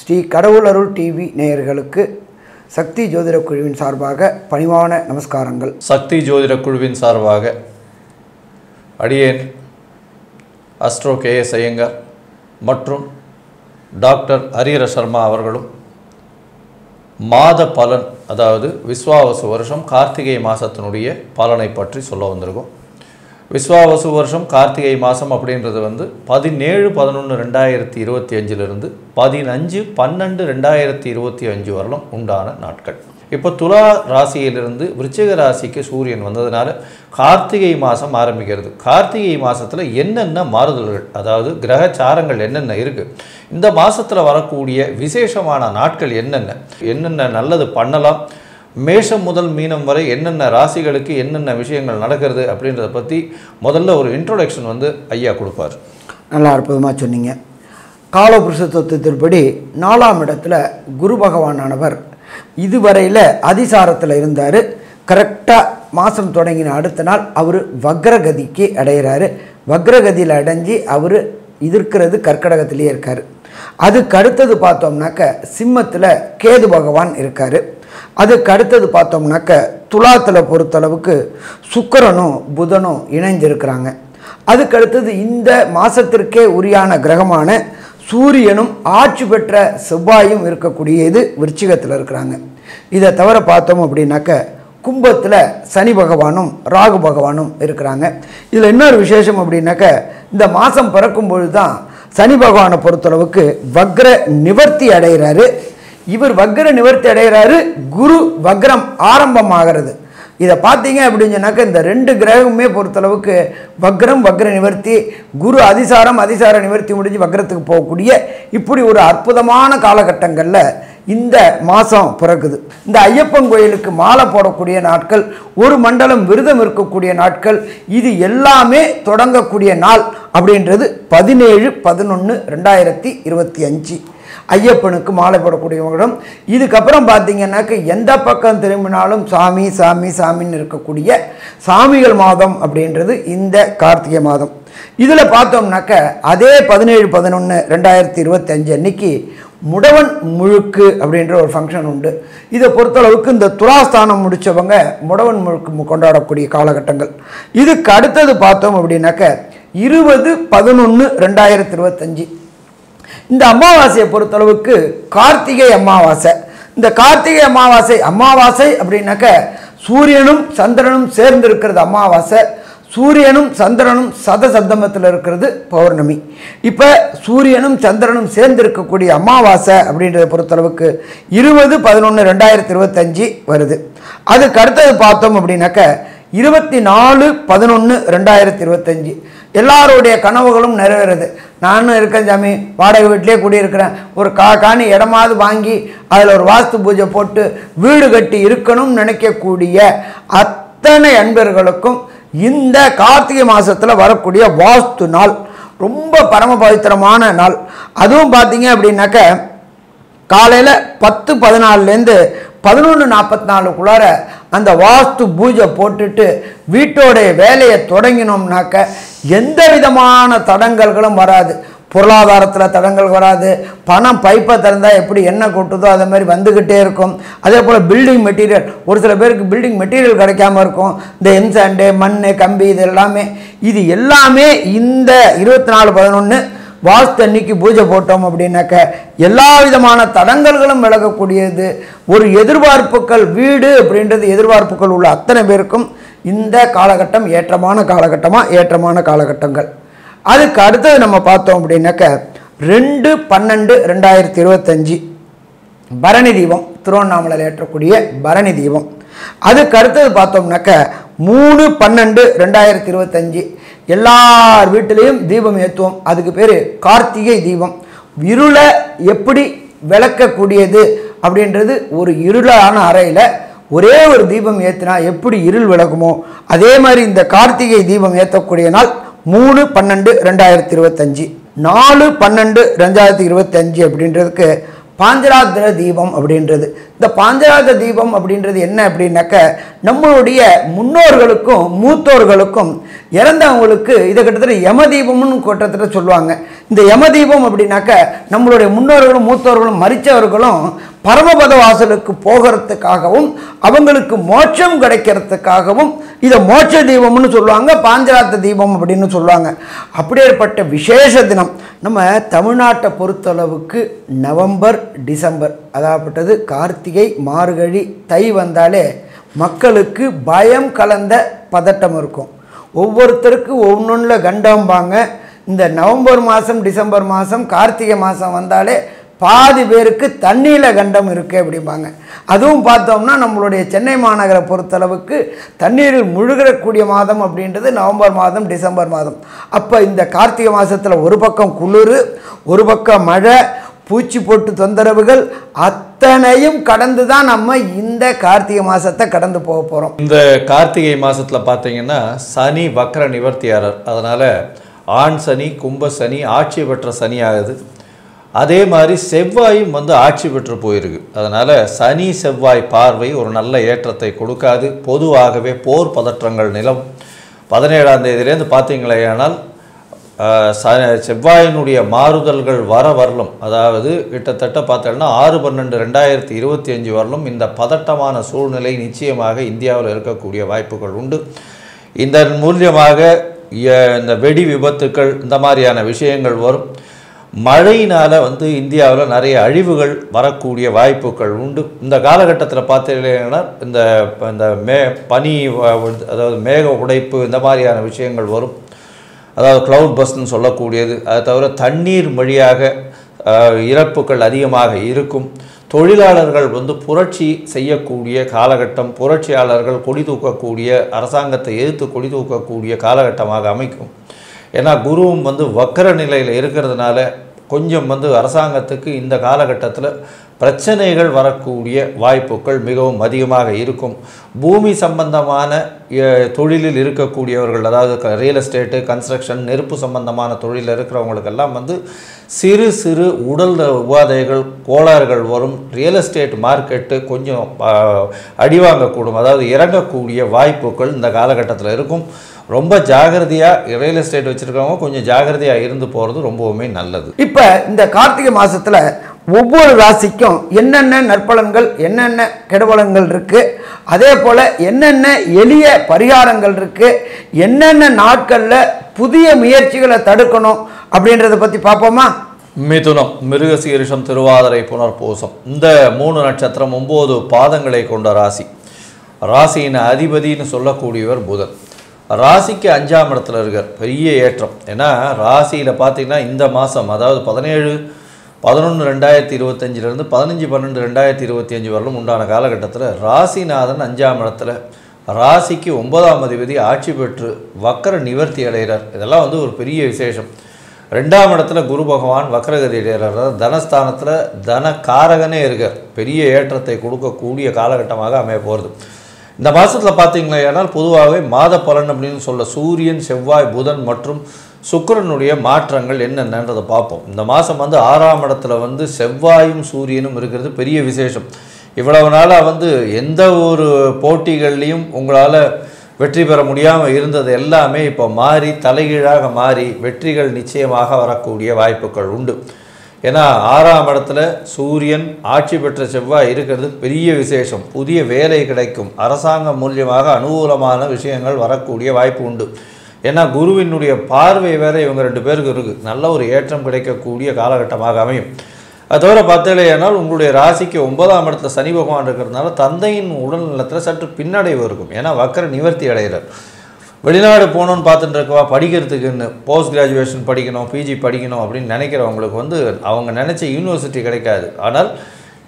Sri கடவுளருள் TV நேயர்களுக்கு சக்தி ஜோதிட குழுவின் சார்பாக பணிவான நமஸ்காரங்கள். சக்தி ஜோதிட குழுவின் சார்பாக அடியேன் அஸ்ட்ரோ KS ஐயங்கார் மற்றும் டாக்டர் ஹரிஹர சர்மா அவர்களும் மாத பலன், அதாவது விஸ்வாவசு வருஷம் கார்த்திகை மாதத்தினுடைய பலனை பற்றி சொல்ல வந்திருக்கோம். விஸ்வாவசு வருஷம் கார்த்திகை மாதம் அப்படின்றது 17-11-2025 15-12-2025 வரலும் உண்டான நாட்கள். இப்போ துலா ராசியிலிருந்து விருச்சிக ராசிக்கு சூரியன் வந்ததுனால கார்த்திகை மாதம் ஆரம்பிக்கிறது. கார்த்திகை மாதத்தில் என்னென்ன மாறுதல்கள், அதாவது கிரகச்சாரங்கள் என்னென்ன இருக்குது, இந்த மாதத்தில் வரக்கூடிய விசேஷமான நாட்கள் என்னென்ன நல்லது பண்ணலாம், மேஷம் முதல் மீனம் வரை என்னென்ன ராசிகளுக்கு என்னென்ன விஷயங்கள் நடக்கிறது அப்படின்றத பற்றி முதல்ல ஒரு இன்ட்ரோடக்ஷன் ஐயா கொடுப்பார். நல்லா அற்புதமாக சொன்னீங்க. காலபுருஷ தத்துவத்தின்படி 4ஆம் இடத்துல குரு பகவானானவர் இதுவரையில் அதிசாரத்தில் இருந்தார். கரெக்டாக மாதம் தொடங்கின அடுத்த நாள் அவர் வக்ரகதிக்கு அடைகிறாரு. வக்ரகதியில் அடைஞ்சி அவர் இருக்கிறது கர்க்கடகத்திலேயே இருக்கார். அதுக்கு அடுத்தது பார்த்தோம்னாக்க சிம்மத்தில் கேது பகவான் இருக்கார். அதுக்கு அடுத்தது பார்த்தோம்னாக்க துலாத்தில் பொறுத்தளவுக்கு சுக்கிரனும் புதனும் இணைஞ்சிருக்கிறாங்க. அதுக்கு அடுத்தது இந்த மாதத்திற்கே உரியான கிரகமான சூரியனும் ஆட்சி பெற்ற செவ்வாயும் இருக்கக்கூடியது விருச்சிகத்தில் இருக்கிறாங்க. இதை தவிர பார்த்தோம் அப்படின்னாக்க கும்பத்தில் சனி பகவானும் ராகு பகவானும் இருக்கிறாங்க. இதில் இன்னொரு விசேஷம் அப்படின்னாக்க இந்த மாதம் பிறக்கும் பொழுது தான் சனி பகவானை பொறுத்தளவுக்கு வக்ர நிவர்த்தி அடைகிறாரு. இவர் வக்ர நிவர்த்தி அடைகிறாரு, குரு வக்ரம் ஆரம்பமாகிறது. இதை பார்த்தீங்க அப்படின்னு சொன்னாக்க இந்த ரெண்டு கிரகமே பொறுத்தளவுக்கு வக்ரம் வக்ர நிவர்த்தி, குரு அதிசார நிவர்த்தி முடிஞ்சு வக்ரத்துக்கு போகக்கூடிய இப்படி ஒரு அற்புதமான காலகட்டங்களில் இந்த மாதம் பிறகுது. இந்த ஐயப்பன் கோயிலுக்கு மாலை போடக்கூடிய நாட்கள், ஒரு மண்டலம் விரதம் இருக்கக்கூடிய நாட்கள், இது எல்லாமே தொடங்கக்கூடிய நாள் அப்படின்றது 17-11-2025 ஐயப்பனுக்கு மாலை போடக்கூடியவங்களும். இதுக்கப்புறம் பார்த்தீங்கன்னாக்க எந்த பக்கம் திரும்பினாலும் சாமி சாமி சாமின்னு இருக்கக்கூடிய சாமிகள் மாதம் அப்படின்றது இந்த கார்த்திகை மாதம். இதில் பார்த்தோம்னாக்க அதே 17-11-2025 அன்னைக்கு முடவன் முழுக்கு அப்படின்ற ஒரு ஃபங்க்ஷன் உண்டு. இதை பொறுத்தளவுக்கு இந்த துலாஸ்தானம் முடித்தவங்க முடவன் முழுக்கு கொண்டாடக்கூடிய காலகட்டங்கள். இதுக்கு அடுத்தது பார்த்தோம் அப்படின்னாக்க 20-11-2025 இந்த அமாவாசையை பொறுத்தளவுக்கு கார்த்திகை அமாவாசை. இந்த கார்த்திகை அமாவாசை அப்படின்னாக்க சூரியனும் சந்திரனும் சேர்ந்து இருக்கிறது அமாவாசை. சூரியனும் சந்திரனும் சதசப்தமத்தில் இருக்கிறது பௌர்ணமி. இப்போ சூரியனும் சந்திரனும் சேர்ந்து இருக்கக்கூடிய அமாவாசை அப்படின்றத பொறுத்தளவுக்கு 20-11-2025 வருது. அதுக்கு அடுத்தது பார்த்தோம் அப்படின்னாக்க 24-11-2025 எல்லாருடைய கனவுகளும் நிறைவேறுது. நானும் இருக்கேன் சாமி, வாடகை வீட்டிலே குடியிருக்கிறேன், ஒரு காணி இடமாவது வாங்கி அதில் ஒரு வாஸ்து பூஜை போட்டு வீடு கட்டி இருக்கணும்னு நினைக்கக்கூடிய அத்தனை அன்பர்களுக்கும் இந்த கார்த்திகை மாதத்தில் வரக்கூடிய வாஸ்து நாள் ரொம்ப பரம பவித்திரமான நாள். அதுவும் பார்த்தீங்க அப்படின்னாக்க காலையில் 10-14 11:44 அந்த வாஸ்து பூஜை போட்டுட்டு வீட்டோடைய வேலையை தொடங்கினோம்னாக்க எந்த விதமான தடங்கல்களும் வராது. பொருளாதாரத்தில் தடங்கள் வராது. பணம் பைப்பை திறந்தால் எப்படி எண்ணெய் கொட்டுதோ அதே மாதிரி வந்துக்கிட்டே இருக்கும். அதே போல் பில்டிங் மெட்டீரியல், ஒரு சில பேருக்கு பில்டிங் மெட்டீரியல் கிடைக்காம இருக்கும். இந்த எம்சாண்டு மண் கம்பி இது எல்லாமே இந்த 24-11 வாஸ்து அன்னைக்கு பூஜை போட்டோம் அப்படின்னாக்க எல்லா விதமான தடங்கல்களும் விலகக்கூடியது. ஒரு எதிர்பார்ப்புகள், வீடு அப்படின்றது எதிர்பார்ப்புகள் உள்ள அத்தனை பேருக்கும் இந்த காலகட்டம் ஏற்றமான காலகட்டங்கள். அதுக்கு அடுத்தது நம்ம பார்த்தோம் அப்படின்னாக்க 2-12-2025 பரணி தீபம், திருவண்ணாமலையில் ஏற்றக்கூடிய பரணி தீபம். அதுக்கு அடுத்தது பார்த்தோம்னாக்க 3-12-2025 எல்லார் வீட்டிலையும் தீபம் ஏற்றுவோம். அதுக்கு பேர் கார்த்திகை தீபம். இருளை எப்படி விளக்கக்கூடியது அப்படின்றது, ஒரு இருளான அறையில் ஒரே ஒரு தீபம் ஏற்றினா எப்படி இருள் விளக்குமோ அதே மாதிரி இந்த கார்த்திகை தீபம் ஏற்றக்கூடிய நாள் 3-12-2025. 4-12-2025 அப்படின்றதுக்கு பாஞ்சராத்திர தீபம் அப்படின்றது. இந்த பாஞ்சராத்திர தீபம் அப்படின்றது என்ன அப்படின்னாக்க நம்மளுடைய முன்னோர்களுக்கும் மூத்தோர்களுக்கும் இறந்தவங்களுக்கு இதை கிட்டத்தட்ட யம தீபம்னு கிட்டத்தட்ட சொல்லுவாங்க. இந்த யமதீபம் அப்படின்னாக்க நம்மளுடைய முன்னோர்களும் மூத்தோர்களும் மரித்தவர்களும் பரமபத வாசலுக்கு போகிறதுக்காகவும் அவங்களுக்கு மோட்சம் கிடைக்கிறதுக்காகவும் இதை மோட்ச தீபம்னு சொல்லுவாங்க, பாஞ்சராத்த தீபம் அப்படின்னு சொல்லுவாங்க. அப்படியேற்பட்ட விசேஷ தினம் நம்ம தமிழ்நாட்டை பொறுத்தளவுக்கு நவம்பர் டிசம்பர் அதாகப்பட்டது கார்த்திகை மார்கழி தை வந்தாலே மக்களுக்கு பயம் கலந்த பதட்டம் இருக்கும். ஒவ்வொருத்தருக்கு ஒவ்வொன்றில் கண்டம்பாங்க. இந்த நவம்பர் மாதம் டிசம்பர் மாதம் கார்த்திகை மாதம் வந்தாலே பாதி பேருக்கு தண்ணியில் கண்டம் இருக்குது அப்படிம்பாங்க. அதுவும் பார்த்தோம்னா நம்மளுடைய சென்னை மாநகரை பொறுத்தளவுக்கு தண்ணீரில் முழுகக்கூடிய மாதம் அப்படின்றது நவம்பர் மாதம் டிசம்பர் மாதம். அப்போ இந்த கார்த்திகை மாதத்தில் ஒரு பக்கம் குளிர், ஒரு பக்கம் மழை, பூச்சி போட்டு தொந்தரவுகள் அத்தனையும் கடந்து தான் நம்ம இந்த கார்த்திகை மாதத்தை கடந்து போக போகிறோம். இந்த கார்த்திகை மாதத்தில் பார்த்தீங்கன்னா சனி வக்ர நிவர்த்தியாளர், அதனால் ஆண் சனி கும்ப சனி ஆட்சி பெற்ற சனி ஆகுது. அதே மாதிரி செவ்வாயும் ஆட்சி பெற்று போயிருக்கு. அதனால் சனி செவ்வாய் பார்வை ஒரு நல்ல ஏற்றத்தை கொடுக்காது. பொதுவாகவே போர் பதற்றங்கள் நிலம் 17ஆம் தேதியிலேருந்து பார்த்தீங்களேயானால் செவ்வாயினுடைய மாறுதல்கள் வரலும், அதாவது கிட்டத்தட்ட பார்த்தோம்னா 6/12/2025 வரலும் இந்த பதட்டமான சூழ்நிலை நிச்சயமாக இந்தியாவில் இருக்கக்கூடிய வாய்ப்புகள் உண்டு. இதன் மூலியமாக இந்த வெடி விபத்துக்கள் இந்த மாதிரியான விஷயங்கள் வரும். மழையினால் இந்தியாவில் நிறைய அழிவுகள் வரக்கூடிய வாய்ப்புகள் உண்டு. இந்த காலகட்டத்தில் பார்த்தீங்கன்னா இந்த பனி, அதாவது மேக உடைப்பு இந்த மாதிரியான விஷயங்கள் வரும். அதாவது க்ளவுட் பஸ்ன்னு சொல்லக்கூடியது. அதை தவிர தண்ணீர் வழியாக இறப்புகள் அதிகமாக இருக்கும். தொழிலாளர்கள் புரட்சி செய்யக்கூடிய காலகட்டம், புரட்சியாளர்கள் கொடி தூக்கக்கூடிய, அரசாங்கத்தை எதிர்த்து கொடி தூக்கக்கூடிய காலகட்டமாக அமைக்கும். ஏன்னா குருவும் வக்கர நிலையில் இருக்கிறதுனால கொஞ்சம் அரசாங்கத்துக்கு இந்த காலகட்டத்தில் பிரச்சனைகள் வரக்கூடிய வாய்ப்புகள் மிகவும் அதிகமாக இருக்கும். பூமி சம்பந்தமான தொழிலில் இருக்கக்கூடியவர்கள், அதாவது ரியல் எஸ்டேட்டு, கன்ஸ்ட்ரக்ஷன், நெருப்பு சம்பந்தமான தொழிலில் இருக்கிறவங்களுக்கெல்லாம் சிறு சிறு உடல் உபாதைகள், கோளாறுகள் வரும். ரியல் எஸ்டேட் மார்க்கெட்டு கொஞ்சம் அடிவாங்கக்கூடும், அதாவது இறங்கக்கூடிய வாய்ப்புகள் இந்த காலகட்டத்தில் இருக்கும். ரொம்ப ஜாகிரதையாக ரியல் எஸ்டேட் வச்சுருக்கவங்க கொஞ்சம் ஜாகிரதையாக இருந்து போகிறது ரொம்பவுமே நல்லது. இப்போ இந்த கார்த்திகை மாதத்தில் ஒவ்வொரு ராசிக்கும் என்னென்ன நற்பலன்கள் என்னென்ன கெடுபலன்கள் இருக்குது, அதே போல் என்னென்ன எளிய பரிகாரங்கள் இருக்குது, என்னென்ன நாட்களில் புதிய முயற்சிகளை தடுக்கணும் அப்படின்றத பற்றி பார்ப்போமா? மிதுனம், மிருகசீரிஷம், திருவாதிரை, புனர்பூசம் இந்த 3 நட்சத்திரம் 9 பாதங்களை கொண்ட ராசி. ராசியின் அதிபதினு சொல்லக்கூடியவர் புதன். ராசிக்கு 5ஆம் இடத்துல இருக்கார். பெரிய ஏற்றம். ஏன்னா ராசியில் பார்த்தீங்கன்னா இந்த மாதம், அதாவது 17/11/2025 15/12/2025 வரலும் உண்டான காலகட்டத்தில் ராசிநாதன் 5ஆம் இடத்துல, ராசிக்கு 9ஆம் அதிபதி ஆட்சி பெற்று வக்கர நிவர்த்தி அடைகிறார். இதெல்லாம் ஒரு பெரிய விசேஷம். 2ஆம் இடத்துல குரு பகவான் வக்கரகதி அடைகிறார். தனஸ்தானத்தில் தனக்காரகனே இருக்கார். பெரிய ஏற்றத்தை கொடுக்கக்கூடிய காலகட்டமாக அமைய போகிறது. இந்த மாதத்தில் பார்த்தீங்களா, ஏன்னால் பொதுவாகவே மாத பலன் அப்படின்னு சொல்ல சூரியன், செவ்வாய், புதன் மற்றும் சுக்கிரனுடைய மாற்றங்கள் என்னென்னன்றதை பார்ப்போம். இந்த மாதம் 6ஆம் இடத்துல செவ்வாயும் சூரியனும் இருக்கிறது பெரிய விசேஷம். இவ்வளவு நாளாக எந்த ஒரு போட்டிகள்லையும் உங்களால் வெற்றி பெற முடியாமல் இருந்தது எல்லாமே இப்போ மாறி தலைகீழாக மாறி வெற்றிகள் நிச்சயமாக வரக்கூடிய வாய்ப்புகள் உண்டு. ஏன்னா 6ஆம் இடத்துல சூரியன் ஆட்சி பெற்ற செவ்வாய் இருக்கிறது பெரிய விசேஷம். புதிய வேலை கிடைக்கும். அரசாங்கம் மூலியமாக அனுகூலமான விஷயங்கள் வரக்கூடிய வாய்ப்பு உண்டு. ஏன்னா குருவினுடைய பார்வை வேறு இவங்க 2 பேருக்கு இருக்குது. நல்ல ஒரு ஏற்றம் கிடைக்கக்கூடிய காலகட்டமாக அமையும். அது தவிர பார்த்தீங்கன்னா உங்களுடைய ராசிக்கு 9ஆம் இடத்துல சனி பகவான் இருக்கிறதுனால தந்தையின் உடல்நலத்தில் சற்று பின்னடைவு இருக்கும். ஏன்னா வக்கர நிவர்த்தி அடைகிறார். வெளிநாடு போகணுன்னு பார்த்துட்டு இருக்கவா, படிக்கிறதுக்குன்னு போஸ்ட் கிராஜுவேஷன் படிக்கணும், பிஜி படிக்கணும் அப்படின்னு நினைக்கிறவங்களுக்கு அவங்க நினச்ச யூனிவர்சிட்டி கிடைக்காது. ஆனால்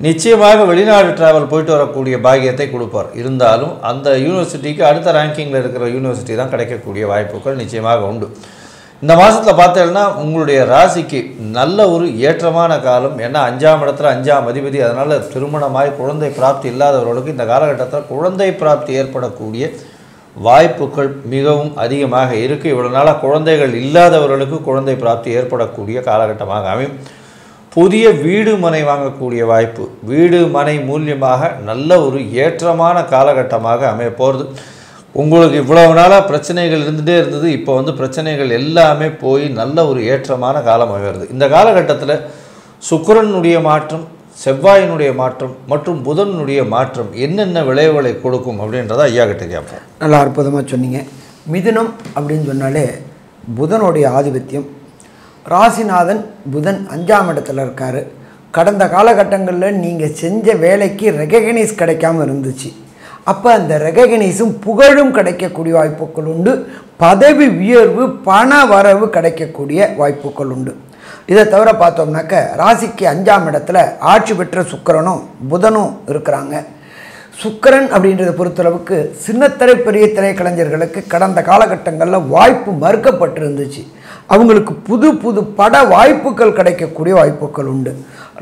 நிச்சயமாக வெளிநாடு ட்ராவல் போயிட்டு வரக்கூடிய பாக்கியத்தை கொடுப்பார். இருந்தாலும் அந்த யூனிவர்சிட்டிக்கு அடுத்த ரேங்கிங்கில் இருக்கிற யூனிவர்சிட்டி தான் கிடைக்கக்கூடிய வாய்ப்புகள் நிச்சயமாக உண்டு. இந்த மாதத்தில் பார்த்தீங்கன்னா உங்களுடைய ராசிக்கு நல்ல ஒரு ஏற்றமான காலம். ஏன்னா 5ஆம் இடத்துல 5ஆம் அதிபதி. அதனால் திருமணமாய் குழந்தை பிராப்தி இல்லாதவர்களுக்கு இந்த காலகட்டத்தில் குழந்தை பிராப்தி ஏற்படக்கூடிய வாய்ப்புகள் மிகவும் அதிகமாக இருக்குது. இவ்வளோ நாளாக குழந்தைகள் இல்லாதவர்களுக்கு குழந்தை பிராப்தி ஏற்படக்கூடிய காலகட்டமாக அமையும். புதிய வீடு மனை வாங்கக்கூடிய வாய்ப்பு, வீடு மனை மூலியமாக நல்ல ஒரு ஏற்றமான காலகட்டமாக அமைய போகிறது. உங்களுக்கு இவ்வளவு நாளாக பிரச்சனைகள் இருந்துகிட்டே இருந்தது. இப்போ வந்து பிரச்சனைகள் எல்லாமே போய் நல்ல ஒரு ஏற்றமான காலமாக வருது. இந்த காலகட்டத்தில் சுக்கிரனுடைய மாற்றம், செவ்வாயினுடைய மாற்றம் மற்றும் புதனுடைய மாற்றம் என்னென்ன விளைவுகளை கொடுக்கும் அப்படின்றத ஐயா கிட்ட கேட்போம். நல்லா அற்புதமாக சொன்னீங்க. மிதுனம் அப்படின்னு சொன்னாலே புதனுடைய ஆதிபத்தியம். ராசிநாதன் புதன் 5ஆம் இடத்துல இருக்கார். கடந்த காலகட்டங்களில் நீங்கள் செஞ்ச வேலைக்கு ரெகக்னைஸ் கிடைக்காமல் இருந்துச்சு. அப்போ அந்த ரெகக்னைஸும் புகழும் கிடைக்கக்கூடிய வாய்ப்புகள் உண்டு. பதவி உயர்வு, பண வரவு கிடைக்கக்கூடிய வாய்ப்புகள் உண்டு. இதை தவிர பார்த்தோம்னாக்க ராசிக்கு 5ஆம் இடத்துல ஆட்சி பெற்ற சுக்கிரனும் புதனும் இருக்கிறாங்க. சுக்கிரன் அப்படின்றத பொறுத்தளவுக்கு சின்னத்திரை பெரிய திரை கலைஞர்களுக்கு கடந்த காலகட்டங்களில் வாய்ப்பு மறுக்கப்பட்டிருந்துச்சு. அவங்களுக்கு புது புது பட வாய்ப்புகள் கிடைக்கக்கூடிய வாய்ப்புகள் உண்டு.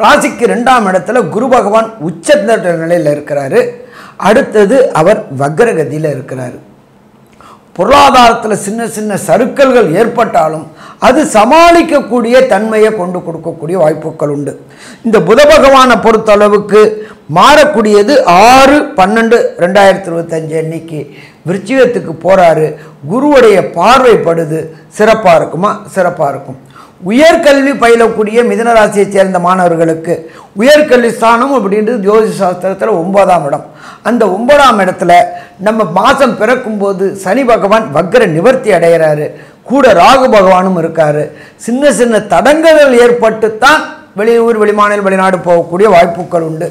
ராசிக்கு 2ஆம் இடத்துல குரு பகவான் உச்ச நிலையில் இருக்கிறாரு. அடுத்தது அவர் வக்ரகதியில் இருக்கிறார். பொருளாதாரத்தில் சின்ன சின்ன சறுக்கல்கள் ஏற்பட்டாலும் அது சமாளிக்கக்கூடிய தன்மையை கொண்டு கொடுக்கக்கூடிய வாய்ப்புகள் உண்டு. இந்த புத பகவானை பொறுத்தளவுக்கு மாறக்கூடியது 6/12/2025 அன்னைக்கு விருச்சிகத்துக்கு போகிறாரு. குருவுடைய பார்வைப்படுது. சிறப்பாக இருக்குமா? சிறப்பாக இருக்கும். உயர்கல்வி பயிலக்கூடிய மிதுன ராசியை சேர்ந்த மாணவர்களுக்கு உயர்கல்வி ஸ்தானம் அப்படின்றது ஜோதிஷ சாஸ்திரத்தில் 9ஆம் இடம். அந்த 9ஆம் இடத்துல நம்ம மாதம் பிறக்கும்போது சனி பகவான் வக்ர நிவர்த்தி அடைகிறாரு. கூட ராகு பகவானும் இருக்கார். சின்ன சின்ன தடங்கல்கள் ஏற்பட்டு தான் வெளியூர், வெளிமாநில, வெளிநாடு போகக்கூடிய வாய்ப்புகள் உண்டு.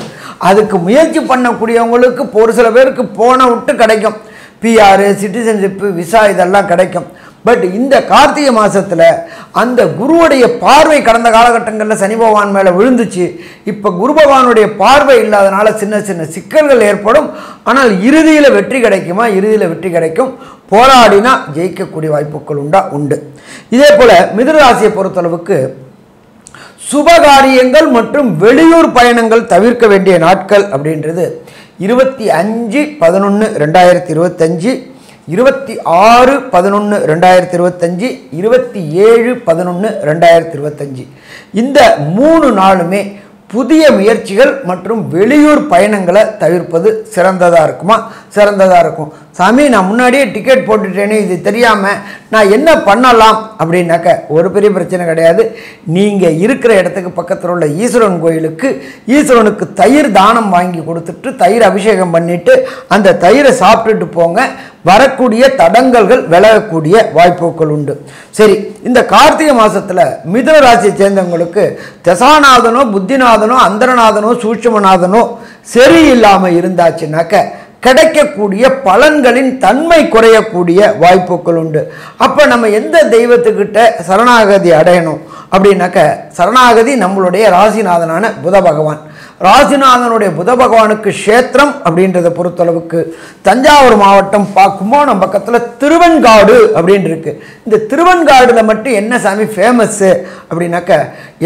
அதுக்கு முயற்சி பண்ணக்கூடியவங்களுக்கு ஒரு சில பேருக்கு போன விட்டு கிடைக்கும். PR, சிட்டிசன்ஷிப்பு, விசா இதெல்லாம் கிடைக்கும். பட் இந்த கார்த்திகை மாதத்தில் அந்த குருவுடைய பார்வை கடந்த காலகட்டங்களில் சனி பகவான் மேலே விழுந்துச்சு. இப்போ குரு பகவானுடைய பார்வை இல்லாதனால சின்ன சின்ன சிக்கல்கள் ஏற்படும். ஆனால் இறுதியில் வெற்றி கிடைக்குமா? இறுதியில் வெற்றி கிடைக்கும். போராடினா ஜெயிக்கக்கூடிய வாய்ப்புகள் உண்டு. இதே போல் மிதுன ராசியை பொறுத்தளவுக்கு சுபகாரியங்கள் மற்றும் வெளியூர் பயணங்கள் தவிர்க்க வேண்டிய நாட்கள் அப்படின்றது 25/11/2025, 26/11/2025, 27/11/2025 இந்த 3 நாளுமே புதிய முயற்சிகள் மற்றும் வெளியூர் பயணங்களை தவிர்ப்பது சிறந்ததாக இருக்குமா? சிறந்ததாக இருக்கும். சாமி, நான் முன்னாடியே டிக்கெட் போட்டுட்டேனே, இது தெரியாமல் நான் என்ன பண்ணலாம் அப்படின்னாக்க ஒரு பெரிய பிரச்சனை கிடையாது. நீங்கள் இருக்கிற இடத்துக்கு பக்கத்தில் உள்ள ஈஸ்வரன் கோயிலுக்கு ஈஸ்வரனுக்கு தயிர் தானம் வாங்கி கொடுத்துட்டு தயிர் அபிஷேகம் பண்ணிவிட்டு அந்த தயிரை சாப்பிட்டுட்டு போங்க. வரக்கூடிய தடங்கல்கள் விலகக்கூடிய வாய்ப்புகள் உண்டு. சரி, இந்த கார்த்திகை மாதத்தில் மிதுன ராசியை சேர்ந்தவங்களுக்கு தசாநாதனோ, புத்திநாதனோ, அந்தரநாதனோ, சூட்சுமநாதனோ சரியில்லாமல் இருந்தாச்சுன்னாக்க கிடைக்கக்கூடிய பலன்களின் தன்மை குறையக்கூடிய வாய்ப்புகள் உண்டு. அப்போ நம்ம எந்த தெய்வத்துக்கிட்ட சரணாகதி அடையணும் அப்படின்னாக்க சரணாகதி நம்மளுடைய ராசிநாதனான புத பகவான். ராசிநாதனுடைய புத பகவானுக்கு க்ஷேத்திரம் அப்படின்றத பொறுத்தளவுக்கு தஞ்சாவூர் மாவட்டம் கும்போணம் பக்கத்தில் திருவெண்காடு அப்படின்னு இருக்கு. இந்த திருவெண்காடில் மட்டும் என்ன சாமி ஃபேமஸ்ஸு அப்படின்னாக்க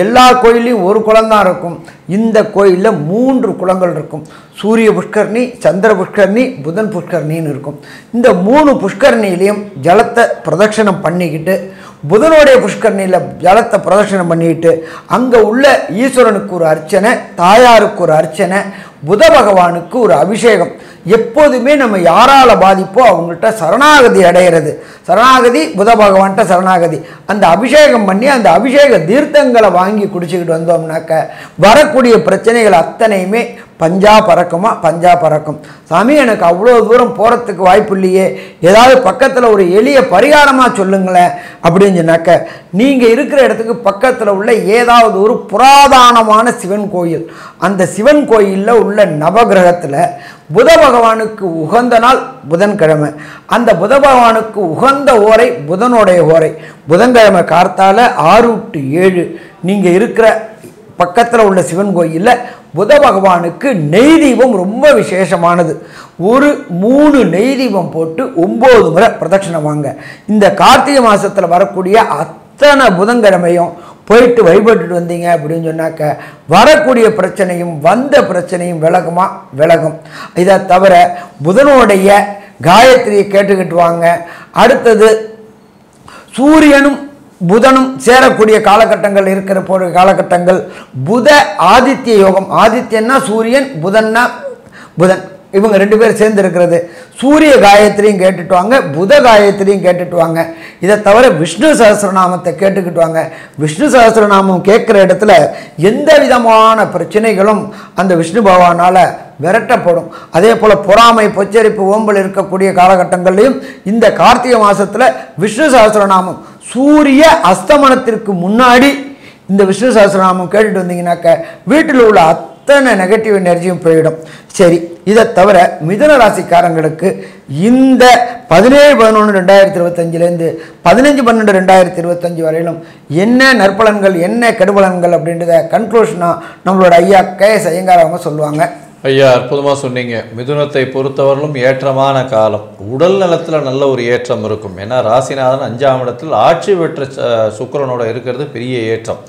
எல்லா கோயிலையும் ஒரு குளம் தான் இருக்கும். இந்த கோயிலில் 3 குளங்கள் இருக்கும். சூரிய புஷ்கரணி, சந்திர புஷ்கரணி, புதன் புஷ்கரணின்னு இருக்கும். இந்த 3 புஷ்கரணியிலையும் ஜலத்தை பிரதட்சணம் பண்ணிக்கிட்டு புதனுடைய புஷ்கரணியில் ஜலத்தை பிரதட்சணம் பண்ணிக்கிட்டு அங்கே உள்ள ஈஸ்வரனுக்கு ஒரு அர்ச்சனை, தாயாருக்கு ஒரு அர்ச்சனை, புத பகவானுக்கு ஒரு அபிஷேகம். எப்போதுமே நம்ம யாரால் பாதிப்போ அவங்கள்ட்ட சரணாகதி அடைகிறது. சரணாகதி புத பகவான்கிட்ட சரணாகதி. அந்த அபிஷேகம் பண்ணி அந்த அபிஷேக தீர்த்தங்களை வாங்கி குடிச்சிக்கிட்டு வந்தோம்னாக்க வரக்கூடிய பிரச்சனைகள் அத்தனையுமே பஞ்சா பறக்குமா? பஞ்சா பறக்கும். சாமி, எனக்கு அவ்வளோ தூரம் போகிறதுக்கு வாய்ப்பு இல்லையே, ஏதாவது பக்கத்தில் ஒரு எளிய பரிகாரமாக சொல்லுங்களேன் அப்படின்னு சொன்னாக்க நீங்கள் இருக்கிற இடத்துக்கு பக்கத்தில் உள்ள ஏதாவது ஒரு புராதனமான சிவன் கோயில், அந்த சிவன் கோயிலில் உள்ள நவகிரகத்தில் புத பகவானுக்கு உகந்த நாள் புதன்கிழமை. அந்த புத பகவானுக்கு உகந்த ஓரை புதனுடைய ஓரை. புதன்கிழமை கார்த்தால 6 to 7 நீங்கள் இருக்கிற பக்கத்தில் உள்ள சிவன் கோயிலில் புத பகவானுக்கு நெய் தீபம் ரொம்ப விசேஷமானது. ஒரு 3 நெய் தீபம் போட்டு 9 முறை பிரதட்சணம் வாங்க. இந்த கார்த்திகை மாதத்தில் வரக்கூடிய அத்தனை புதன்கிழமையும் போயிட்டு வழிபட்டுட்டு வந்தீங்க அப்படின்னு சொன்னாக்க வரக்கூடிய பிரச்சனையும் வந்த பிரச்சனையும் விலகுமா? விலகும். இதை தவிர புதனுடைய காயத்ரியை கேட்டுக்கிட்டு வாங்க. அடுத்தது சூரியனும் புதனும் சேரக்கூடிய காலகட்டங்கள் இருக்கிற போற காலகட்டங்கள் புத ஆதித்ய யோகம். ஆதித்யன்னா சூரியன், புதன்னா புதன். இவங்க 2 பேர் சேர்ந்து இருக்கிறது. சூரிய காயத்ரியும் கேட்டுட்டு வாங்க, புத காயத்ரியும் கேட்டுட்டு வாங்க. இதை தவிர விஷ்ணு சஹஸ்ரநாமத்தை கேட்டுக்கிட்டு வாங்க. விஷ்ணு சஹஸ்ரநாமம் கேட்குற இடத்துல எந்த விதமான பிரச்சனைகளும் அந்த விஷ்ணு பகவானால் விரட்டப்படும். அதே போல் பொறாமை, பொச்சரிப்பு, ஓம்பல் இருக்கக்கூடிய காலகட்டங்கள்லையும் இந்த கார்த்திகை மாதத்தில் விஷ்ணு சஹஸ்ரநாமம் சூரிய அஸ்தமனத்திற்கு முன்னாடி இந்த விஷ்ணு சஹஸ்ரநாமம் கேட்டுட்டு வந்தீங்கன்னாக்க வீட்டில் உள்ள அத்தனை நெகட்டிவ் எனர்ஜியும் போயிடும். சரி, இதை தவிர மிதுன ராசிக்காரங்களுக்கு இந்த 17/11/2025 15/12/2025 வரையிலும் என்ன நற்பலன்கள் என்ன கெடுபலன்கள் அப்படின்றத கன்க்ளூஷனாக நம்மளோட ஐயா KS ஐயங்கார் அவங்க சொல்லுவாங்க. ஐயா, அற்புதமாக சொன்னீங்க. மிதுனத்தை பொறுத்தவரையிலும் ஏற்றமான காலம். உடல் நலத்தில் நல்ல ஒரு ஏற்றம் இருக்கும். ஏன்னா ராசிநாதன் 5ஆம் இடத்தில் ஆட்சி பெற்ற சுக்கிரனோட இருக்கிறது பெரிய ஏற்றம்.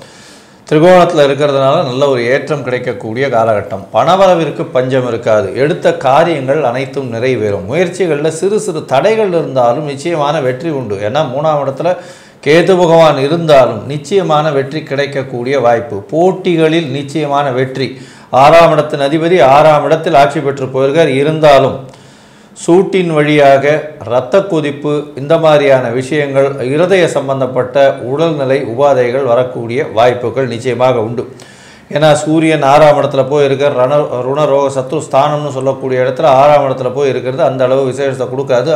திரிகோணத்தில் இருக்கிறதுனால நல்ல ஒரு ஏற்றம் கிடைக்கக்கூடிய காலகட்டம். பணவரவிற்கு பஞ்சம் இருக்காது. எடுத்த காரியங்கள் அனைத்தும் நிறைவேறும். முயற்சிகளில் சிறு சிறு தடைகள் இருந்தாலும் நிச்சயமான வெற்றி உண்டு. ஏன்னா 3ஆம் இடத்துல கேது பகவான் இருந்தாலும் நிச்சயமான வெற்றி கிடைக்கக்கூடிய வாய்ப்பு. போட்டிகளில் நிச்சயமான வெற்றி. 6ஆம் இடத்தின் அதிபதி 6ஆம் இடத்தில் ஆட்சி பெற்று போயிருக்கார். இருந்தாலும் சூட்டின் வழியாக இரத்த கொதிப்பு, இந்த மாதிரியான விஷயங்கள், இருதய சம்பந்தப்பட்ட உடல்நிலை உபாதைகள் வரக்கூடிய வாய்ப்புகள் நிச்சயமாக உண்டு. ஏன்னா சூரியன் 6ஆம் இடத்துல போய் இருக்கிற ருணரோக சத்ரு ஸ்தானம்னு சொல்லக்கூடிய இடத்துல 6ஆம் இடத்துல போய் இருக்கிறது அந்த அளவு விசேஷத்தை கொடுக்காது.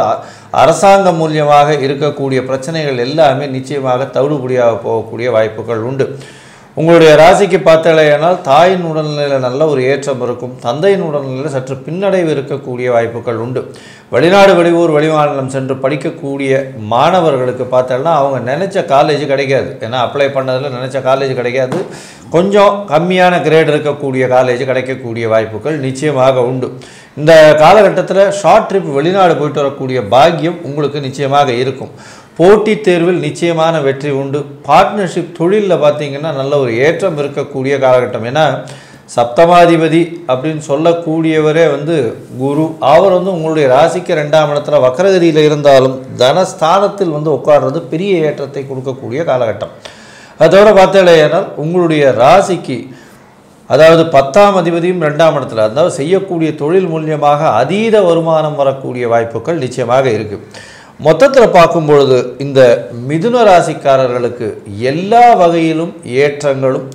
அரசாங்க மூலியமாக இருக்கக்கூடிய பிரச்சனைகள் எல்லாமே நிச்சயமாக தவிடுபடியாக போகக்கூடிய வாய்ப்புகள் உண்டு. உங்களுடைய ராசிக்கு பார்த்தலையானால் தாயின் உடல்நிலையில் நல்ல ஒரு ஏற்றம் இருக்கும். தந்தையின் உடல்நிலையில் சற்று பின்னடைவு இருக்கக்கூடிய வாய்ப்புகள் உண்டு. வெளிநாடு, வெளியூர், வெளிமாநிலம் சென்று படிக்கக்கூடிய மாணவர்களுக்கு பார்த்தோம்னா அவங்க நினச்ச காலேஜ் கிடைக்காது. ஏன்னா அப்ளை பண்ணதில் நினச்ச காலேஜ் கிடைக்காது. கொஞ்சம் கம்மியான கிரேட் இருக்கக்கூடிய காலேஜ் கிடைக்கக்கூடிய வாய்ப்புகள் நிச்சயமாக உண்டு. இந்த காலகட்டத்தில் ஷார்ட் ட்ரிப் வெளிநாடு போயிட்டு வரக்கூடிய பாக்கியம் உங்களுக்கு நிச்சயமாக இருக்கும். போட்டித் தேர்வில் நிச்சயமான வெற்றி உண்டு. பார்ட்னர்ஷிப் தொழிலில் பார்த்தீங்கன்னா நல்ல ஒரு ஏற்றம் இருக்கக்கூடிய காலகட்டம். ஏன்னா சப்தமாதிபதி அப்படின்னு சொல்லக்கூடியவரே குரு. அவர் உங்களுடைய ராசிக்கு 2ஆம் இடத்துல வக்ரகதியில் இருந்தாலும் தனஸ்தானத்தில் உட்கார்றது பெரிய ஏற்றத்தை கொடுக்கக்கூடிய காலகட்டம். அதோட பார்த்தேனால் உங்களுடைய ராசிக்கு அதாவது 10ஆம் அதிபதியும் 2ஆம் இடத்துல, அதாவது செய்யக்கூடிய தொழில் மூலியமாக அதீத வருமானம் வரக்கூடிய வாய்ப்புகள் நிச்சயமாக இருக்குது. மொத்தத்தில் பார்க்கும் பொழுது இந்த மிதுன ராசிக்காரர்களுக்கு எல்லா வகையிலும் ஏற்றங்களும்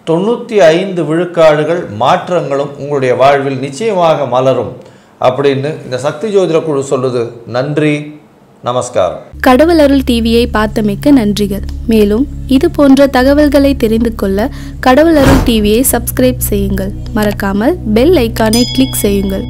95 விழுக்காடுகள் மாற்றங்களும் உங்களுடைய வாழ்வில் நிச்சயமாக மலரும் அப்படின்னு இந்த சக்தி ஜோதிட குழு சொல்லுது. நன்றி, நமஸ்காரம். கடவுள் அருள் டிவியை பார்த்தமைக்கு நன்றிகள். மேலும் இது போன்ற தகவல்களை தெரிந்து கொள்ள கடவுள் அருள் டிவியை சப்ஸ்கிரைப் செய்யுங்கள். மறக்காமல் பெல் ஐக்கானை கிளிக் செய்யுங்கள்.